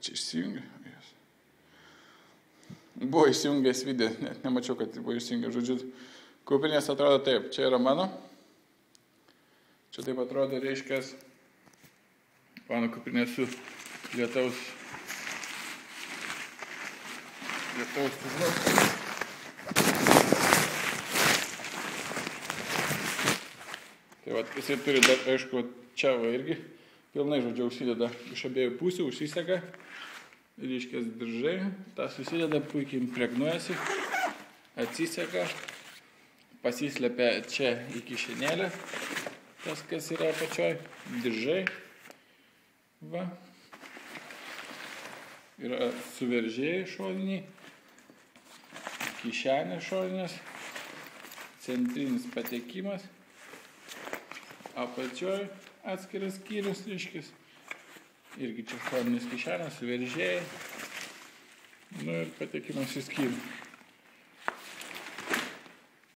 Čia išsijungia. Buvo išsijungęs video, net nemačiau, kad buvo išsijungęs. Žodžiu, kuprinės atrodo taip. Čia yra mano. Čia taip atrodo, reiškia, mano kuprinė su lietaus Tai vat, jisai turi dar, aišku, čia va irgi pilnai, žodžiu, užsideda iš abiejų pusių, užsisega, ryškės diržai, tas susideda, puikiai impregnuojasi, atsisega, pasislepia čia į kišenėlę, tas, kas yra apačioj, diržai, va, yra suveržėjai šoniniai, kišenė šoninės, centrinis patekimas, apačioj atskiras skyrius, reiškis, irgi čia šoninės kišenės, suveržėjai, nu ir patekimas į skyrių.